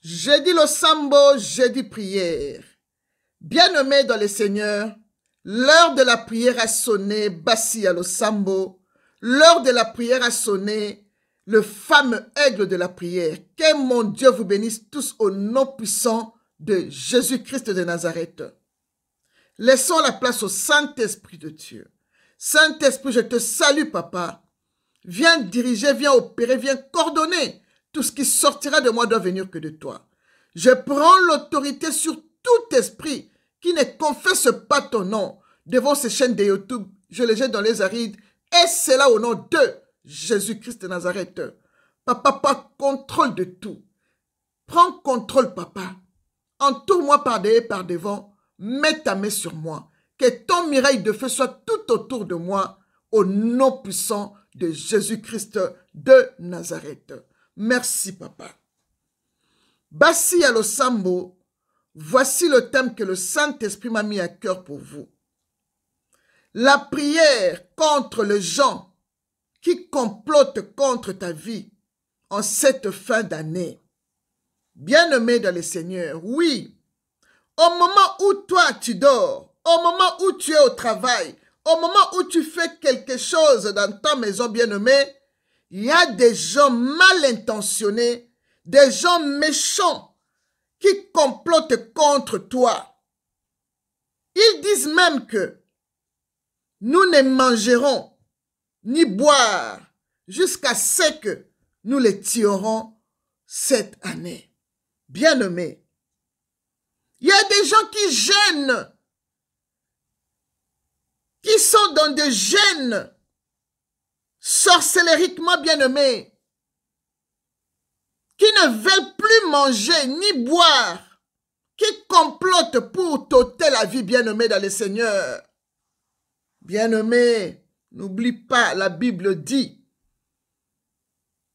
Jeudi Losambo, jeudi prière. Bien-aimés dans le Seigneur, l'heure de la prière a sonné, Bassi à Losambo. L'heure de la prière a sonné, le fameux aigle de la prière. Que mon Dieu vous bénisse tous au nom puissant de Jésus-Christ de Nazareth. Laissons la place au Saint-Esprit de Dieu. Saint-Esprit, je te salue, Papa. Viens diriger, viens opérer, viens coordonner. Tout ce qui sortira de moi doit venir que de toi. Je prends l'autorité sur tout esprit qui ne confesse pas ton nom devant ces chaînes de YouTube. Je les jette dans les arides. Et c'est là au nom de Jésus-Christ de Nazareth. Papa, prends contrôle de tout. Prends contrôle, Papa. Entoure-moi par derrière et par devant. Mets ta main sur moi. Que ton mirail de feu soit tout autour de moi. Au nom puissant de Jésus-Christ de Nazareth. Merci, Papa. Bassi à Losambo, voici le thème que le Saint-Esprit m'a mis à cœur pour vous. La prière contre les gens qui complotent contre ta vie en cette fin d'année. Bien-aimé dans le Seigneur, oui, au moment où toi tu dors, au moment où tu es au travail, au moment où tu fais quelque chose dans ta maison, bien-aimé, il y a des gens mal intentionnés, des gens méchants qui complotent contre toi. Ils disent même que nous ne mangerons ni boire jusqu'à ce que nous les tuerons cette année. Bien-aimés, il y a des gens qui gênent, qui sont dans des gènes sorcellériquement, bien-aimés, qui ne veulent plus manger ni boire, qui complotent pour t'ôter la vie, bien-aimés dans le Seigneur. Bien-aimés, n'oublie pas, la Bible dit,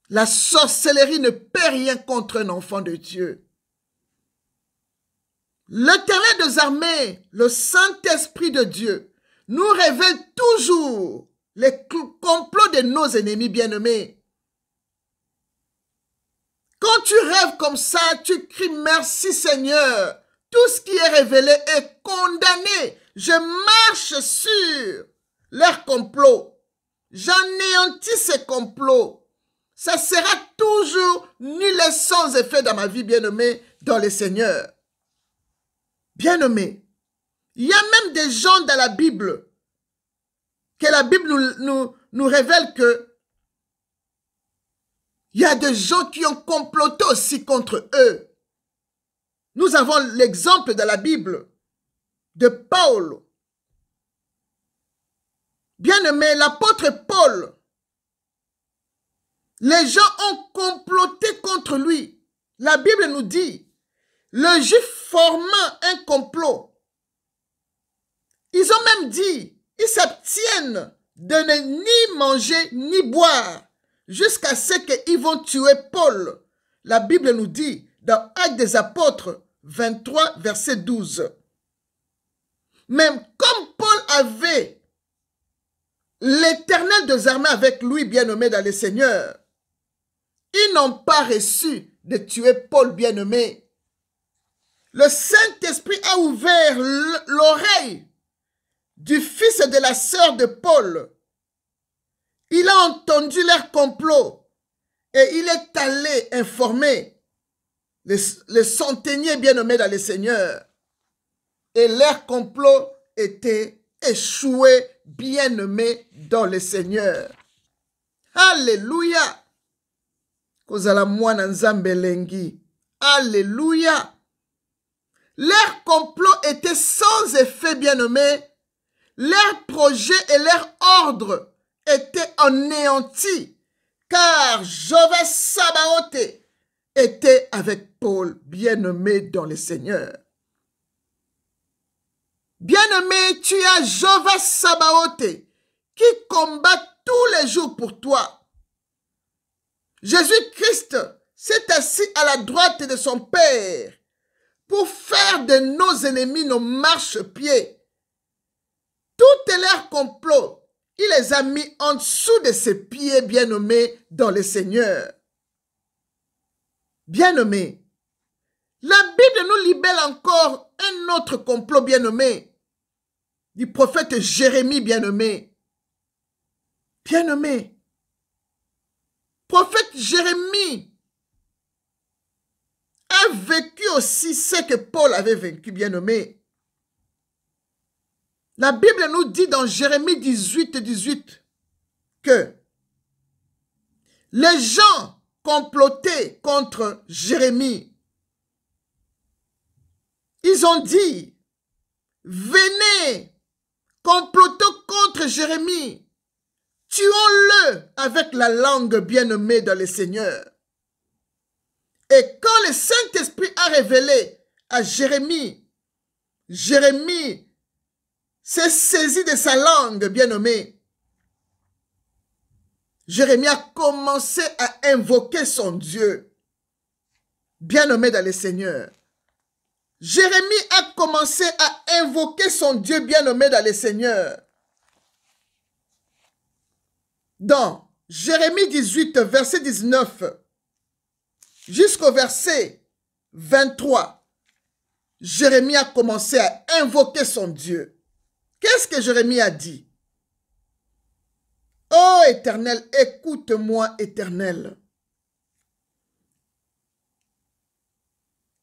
la sorcellerie ne peut rien contre un enfant de Dieu. L'Éternel des armées, le Saint-Esprit de Dieu, nous révèle toujours les complots de nos ennemis bien-aimés. Quand tu rêves comme ça, tu cries merci Seigneur. Tout ce qui est révélé est condamné. Je marche sur leurs complots. J'anéantis ces complots. Ça sera toujours nul et sans effet dans ma vie bien-aimée dans le Seigneur. Bien-aimés, il y a même des gens dans la Bible que la Bible nous révèle que il y a des gens qui ont comploté aussi contre eux. Nous avons l'exemple de la Bible de Paul. Bien-aimé, l'apôtre Paul, les gens ont comploté contre lui. La Bible nous dit, le juif formant un complot, ils ont même dit, ils s'abstiennent de ne ni manger ni boire jusqu'à ce qu'ils vont tuer Paul. La Bible nous dit dans Actes des Apôtres 23, verset 12. Même comme Paul avait l'Éternel des armées avec lui, bien-aimé dans le Seigneur, ils n'ont pas reçu de tuer Paul, bien-aimé. Le Saint-Esprit a ouvert l'oreille du fils de la sœur de Paul. Il a entendu leur complot et il est allé informer les centeniers bien-aimés dans le Seigneur. Et leur complot était échoué, bien-aimés dans le Seigneur. Alléluia. Kozala mwana nzambe lengi. Alléluia. Leur complot était sans effet, bien-aimés. Leur projet et leur ordre étaient anéantis, car Jéhovah Sabaoth était avec Paul, bien-aimé dans le Seigneur. Bien-aimé, tu as Jéhovah Sabaoth qui combat tous les jours pour toi. Jésus-Christ s'est assis à la droite de son Père pour faire de nos ennemis nos marchepieds. Tout leur complot, il les a mis en dessous de ses pieds, bien-aimés dans le Seigneur. Bien-aimés, La Bible nous libelle encore un autre complot bien-aimé, du prophète Jérémie bien-aimé. Bien-aimé, prophète Jérémie a vécu aussi ce que Paul avait vécu, bien-aimé. La Bible nous dit dans Jérémie 18 que les gens complotaient contre Jérémie. Ils ont dit, venez, complotons contre Jérémie. Tuons-le avec la langue bien-aimée dans le Seigneur. Et quand le Saint-Esprit a révélé à Jérémie, Jérémie s'est saisi de sa langue bien-aimée. Jérémie a commencé à invoquer son Dieu, bien-aimé dans le Seigneur. Jérémie a commencé à invoquer son Dieu bien-aimé dans le Seigneur. Dans Jérémie 18, verset 19, jusqu'au verset 23, Jérémie a commencé à invoquer son Dieu. Qu'est-ce que Jérémie a dit? Ô Éternel, écoute-moi, Éternel,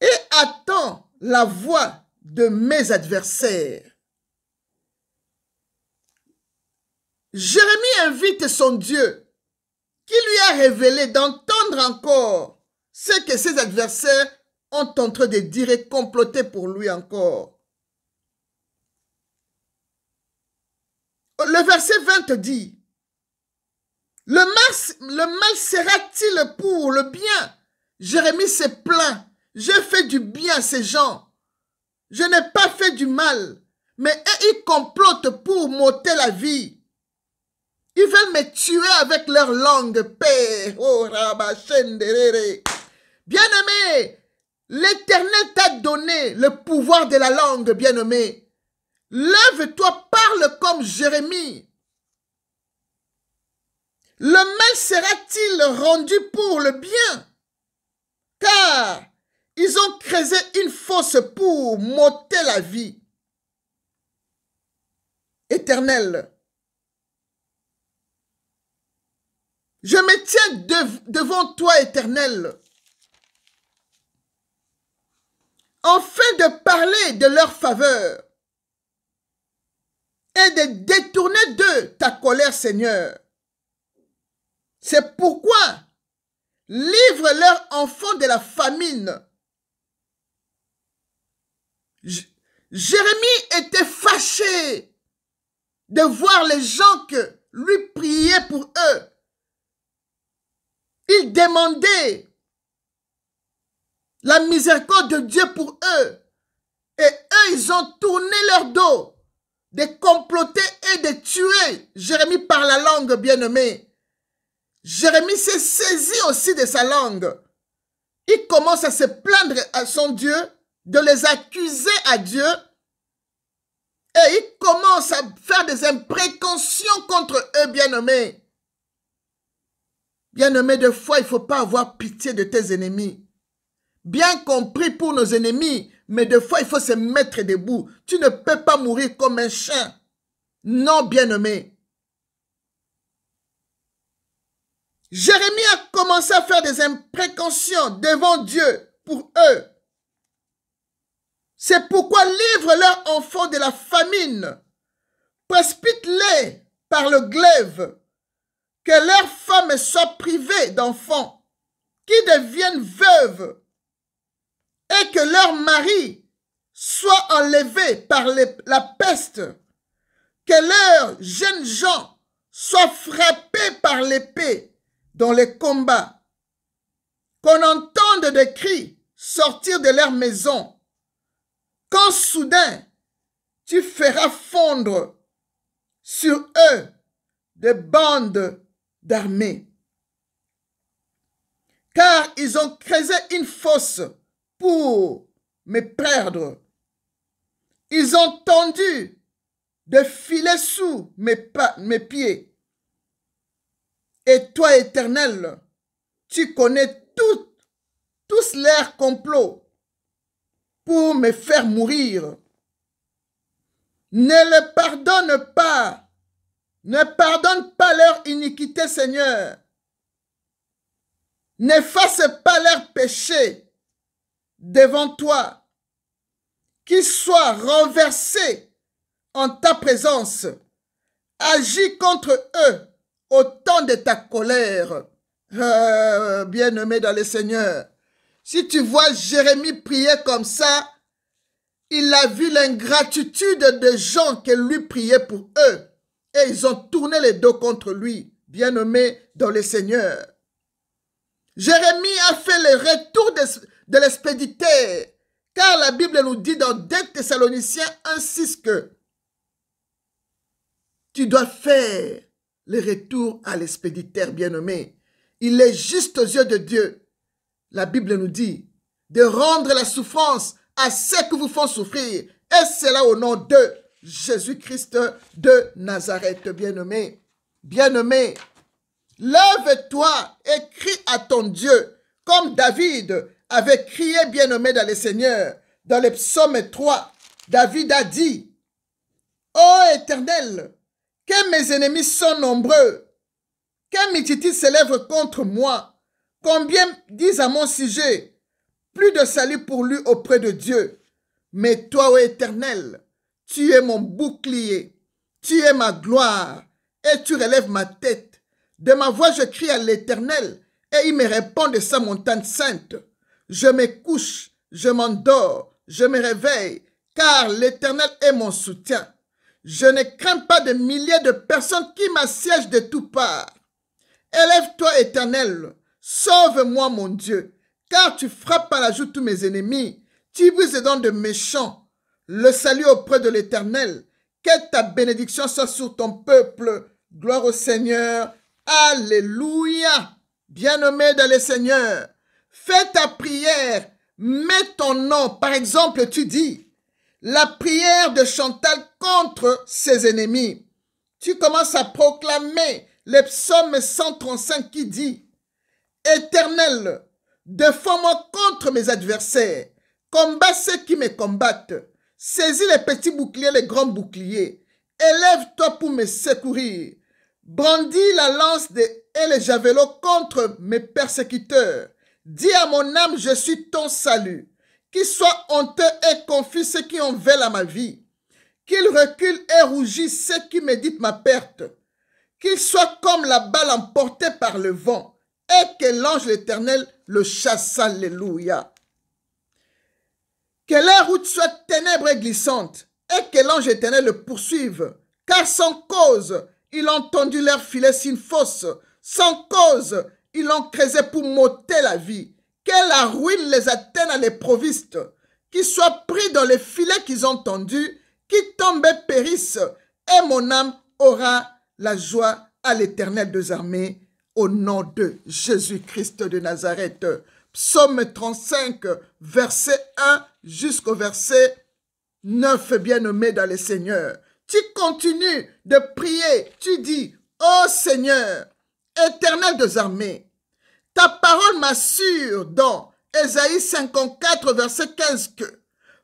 et attends la voix de mes adversaires. Jérémie invite son Dieu qui lui a révélé d'entendre encore ce que ses adversaires ont en train de dire et comploter pour lui encore. Le verset 20 dit, le mal sera-t-il pour le bien? Jérémie se plaint. J'ai fait du bien à ces gens. Je n'ai pas fait du mal. Mais ils complotent pour m'ôter la vie. Ils veulent me tuer avec leur langue. Père. Oh, bien-aimé, l'Éternel t'a donné le pouvoir de la langue, bien-aimé. Lève-toi, parle comme Jérémie. Le mal sera-t-il rendu pour le bien? Car ils ont creusé une fosse pour m'ôter la vie. Éternel, je me tiens devant toi, Éternel, afin de parler de leur faveur et de détourner d'eux ta colère, Seigneur. C'est pourquoi livre leurs enfants de la famine. Jérémie était fâché de voir les gens que lui priaient pour eux. Il demandait la miséricorde de Dieu pour eux. Et eux, ils ont tourné leur dos de comploter et de tuer Jérémie par la langue bien-aimée. Jérémie s'est saisi aussi de sa langue. Il commence à se plaindre à son Dieu, de les accuser à Dieu. Et il commence à faire des imprécations contre eux, bien-aimés. Bien-aimés, des fois, il ne faut pas avoir pitié de tes ennemis. Bien compris pour nos ennemis, mais des fois, il faut se mettre debout. Tu ne peux pas mourir comme un chien. Non, bien-aimé. Jérémie a commencé à faire des imprécations devant Dieu pour eux. C'est pourquoi livre leurs enfants de la famine, précipite-les par le glaive, que leurs femmes soient privées d'enfants, qui deviennent veuves, et que leurs maris soient enlevés par la peste, que leurs jeunes gens soient frappés par l'épée dans les combats, qu'on entende des cris sortir de leur maison, quand soudain tu feras fondre sur eux des bandes d'armée. Car ils ont creusé une fosse pour me perdre. Ils ont tendu des filets sous mes pieds. Et toi, Éternel, tu connais tous leurs complots. pour me faire mourir. Ne le pardonne pas. Ne pardonne pas leur iniquité, Seigneur. N'efface pas leurs péchés devant toi. Qu'ils soient renversés en ta présence. Agis contre eux au temps de ta colère. Bien-aimé dans le Seigneur, si tu vois Jérémie prier comme ça, il a vu l'ingratitude des gens qui lui priaient pour eux. Et ils ont tourné les dos contre lui. Bien-aimé dans le Seigneur. Jérémie a fait le retour de l'expéditeur. Car la Bible nous dit dans 2 Thessaloniciens 1,6 que tu dois faire le retour à l'expéditeur, bien-aimé. Il est juste aux yeux de Dieu. La Bible nous dit de rendre la souffrance à ceux qui vous font souffrir. Et c'est là au nom de Jésus-Christ de Nazareth, bien-aimé. Bien-aimé, lève-toi et crie à ton Dieu, comme David avait crié, bien-aimé dans le Seigneur. Dans le psaume 3, David a dit, « Ô Éternel, que mes ennemis sont nombreux, que multitude s'élève contre moi, combien disent à mon sujet, plus de salut pour lui auprès de Dieu. Mais toi, ô Éternel, tu es mon bouclier, tu es ma gloire, et tu relèves ma tête. De ma voix, je crie à l'Éternel, et il me répond de sa montagne sainte. Je me couche, je m'endors, je me réveille, car l'Éternel est mon soutien. Je ne crains pas de milliers de personnes qui m'assiègent de toutes parts. Élève-toi, Éternel, sauve-moi, mon Dieu, car tu frappes à la joue tous mes ennemis. Tu brises les dents de méchants. Le salut auprès de l'Éternel. Que ta bénédiction soit sur ton peuple. Gloire au Seigneur. Alléluia. Bien-aimé dans le Seigneur, fais ta prière. Mets ton nom. Par exemple, tu dis la prière de Chantal contre ses ennemis. Tu commences à proclamer le psaume 135 qui dit « Éternel, défends-moi contre mes adversaires. Combat ceux qui me combattent. Saisis les petits boucliers, les grands boucliers. Élève-toi pour me secourir. Brandis la lance et le javelot contre mes persécuteurs. Dis à mon âme, je suis ton salut. Qu'ils soient honteux et confus ceux qui ont veulent à ma vie. Qu'ils reculent et rougissent ceux qui méditent ma perte. Qu'ils soient comme la balle emportée par le vent. Et que l'ange l'Éternel le chasse. Alléluia. Que leur route soit ténèbres et glissante, et que l'ange éternel le poursuive, car sans cause, ils ont tendu leur filet sur une fosse, sans cause, ils l'ont creusé pour m'ôter la vie, que la ruine les atteigne à l'improviste, qu'ils soient pris dans les filets qu'ils ont tendus, qu'ils tombent et périssent, et mon âme aura la joie à l'Éternel des armées, au nom de Jésus-Christ de Nazareth. Psaume 35, verset 1 jusqu'au verset 9, bien-aimé dans le Seigneur. Tu continues de prier, tu dis, ô Seigneur, Éternel des armées, ta parole m'assure dans Ésaïe 54, verset 15 que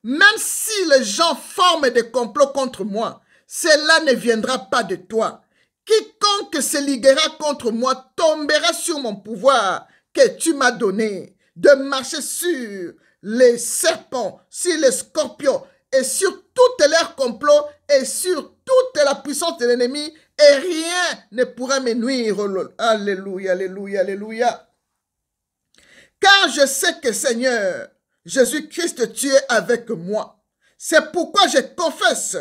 même si les gens forment des complots contre moi, cela ne viendra pas de toi. Quiconque se liguera contre moi tombera sur mon pouvoir que tu m'as donné de marcher sur les serpents, sur les scorpions et sur tous leurs complots et sur toute la puissance de l'ennemi et rien ne pourra me nuire. Alléluia, alléluia, alléluia. Car je sais que Seigneur, Jésus-Christ, tu es avec moi. C'est pourquoi je confesse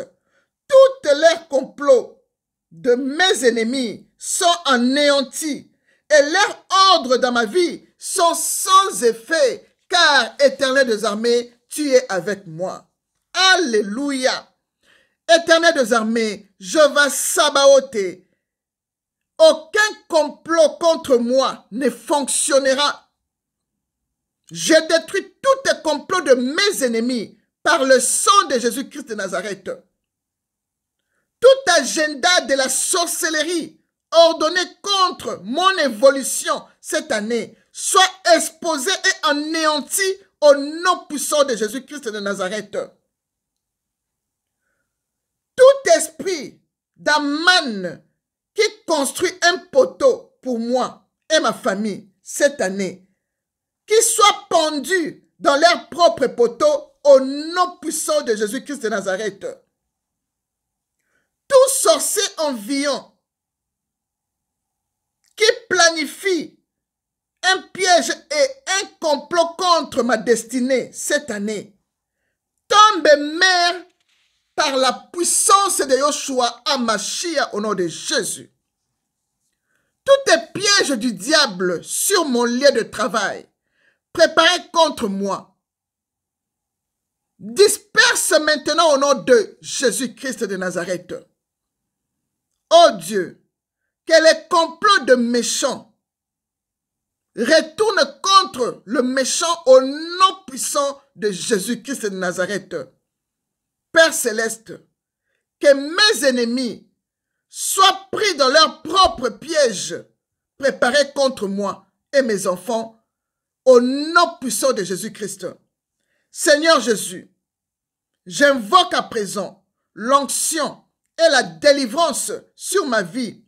tous leurs complots de mes ennemis sont anéantis et leurs ordres dans ma vie sont sans effet, car Éternel des armées, tu es avec moi. Alléluia. Éternel des armées, Jéhovah Sabaoth, aucun complot contre moi ne fonctionnera. Je détruis tous les complots de mes ennemis par le sang de Jésus-Christ de Nazareth. Tout agenda de la sorcellerie ordonné contre mon évolution cette année soit exposé et anéanti au nom puissant de Jésus-Christ de Nazareth. Tout esprit d'Aman qui construit un poteau pour moi et ma famille cette année, qui soit pendu dans leur propre poteau au nom puissant de Jésus-Christ de Nazareth. Tout sorcier enviant qui planifie un piège et un complot contre ma destinée cette année, tombe mère par la puissance de Yoshua Amashia au nom de Jésus. Tout est piège du diable sur mon lieu de travail, préparé contre moi, disperse maintenant au nom de Jésus-Christ de Nazareth. Oh Dieu, que les complots de méchants retournent contre le méchant au nom puissant de Jésus-Christ de Nazareth. Père céleste, que mes ennemis soient pris dans leur propre piège préparé contre moi et mes enfants au nom puissant de Jésus-Christ. Seigneur Jésus, j'invoque à présent l'onction et la délivrance sur ma vie,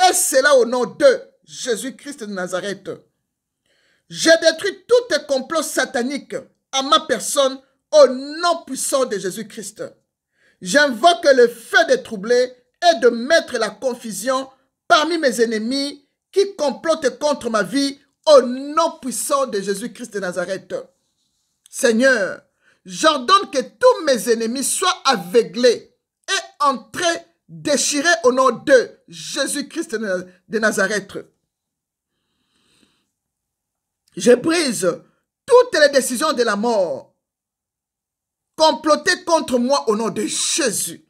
et cela au nom de Jésus-Christ de Nazareth. Je détruis tout complot satanique à ma personne au nom puissant de Jésus-Christ. J'invoque le feu de troubler et de mettre la confusion parmi mes ennemis qui complotent contre ma vie au nom puissant de Jésus-Christ de Nazareth. Seigneur, j'ordonne que tous mes ennemis soient aveuglés et entrés, déchirés au nom de Jésus-Christ de Nazareth. Je brise toutes les décisions de la mort complotées contre moi au nom de Jésus.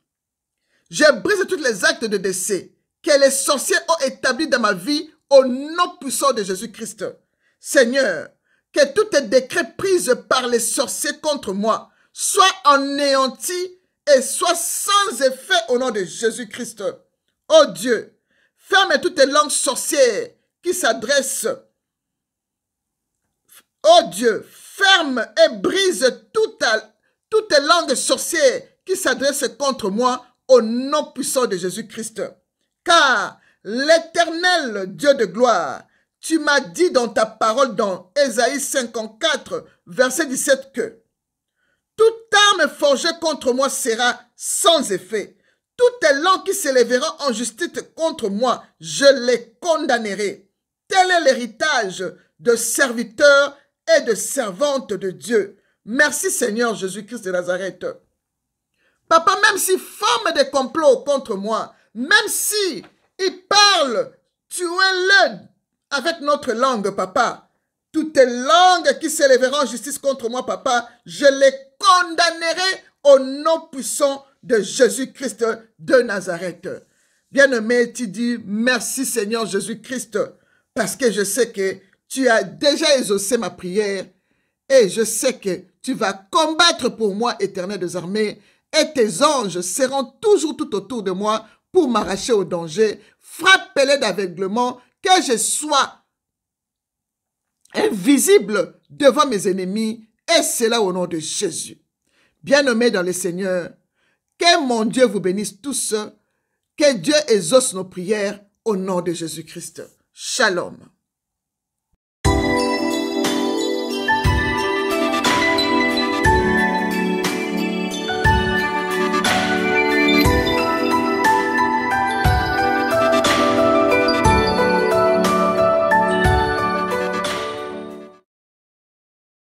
Je brise tous les actes de décès que les sorciers ont établis dans ma vie au nom puissant de Jésus-Christ. Seigneur, que tout décret pris par les sorciers contre moi soit anéanti et soit sans effet au nom de Jésus-Christ. Oh Dieu, ferme toutes les langues sorcières qui s'adressent. Oh Dieu, ferme et brise toutes les langues sorcières qui s'adressent contre moi au nom puissant de Jésus-Christ. Car l'Éternel Dieu de gloire, tu m'as dit dans ta parole dans Ésaïe 54, verset 17 que toute arme forgée contre moi sera sans effet. Toutes les langues qui s'élèveront en justice contre moi, je les condamnerai. Tel est l'héritage de serviteurs et de servantes de Dieu. Merci Seigneur Jésus-Christ de Nazareth. Papa, même s'ils forment des complots contre moi, même si ils parlent, tuez-le avec notre langue, papa. Toutes les langues qui s'élèveront en justice contre moi, papa, je les condamnerai au nom puissant de Jésus-Christ de Nazareth. Bien-aimé, tu dis merci Seigneur Jésus-Christ, parce que je sais que tu as déjà exaucé ma prière et je sais que tu vas combattre pour moi, Éternel des armées, et tes anges seront toujours tout autour de moi pour m'arracher au danger. Frappe-les d'aveuglement, que je sois invisible devant mes ennemis, et cela au nom de Jésus. Bien-aimés dans le Seigneur, que mon Dieu vous bénisse tous, que Dieu exauce nos prières au nom de Jésus-Christ. Shalom.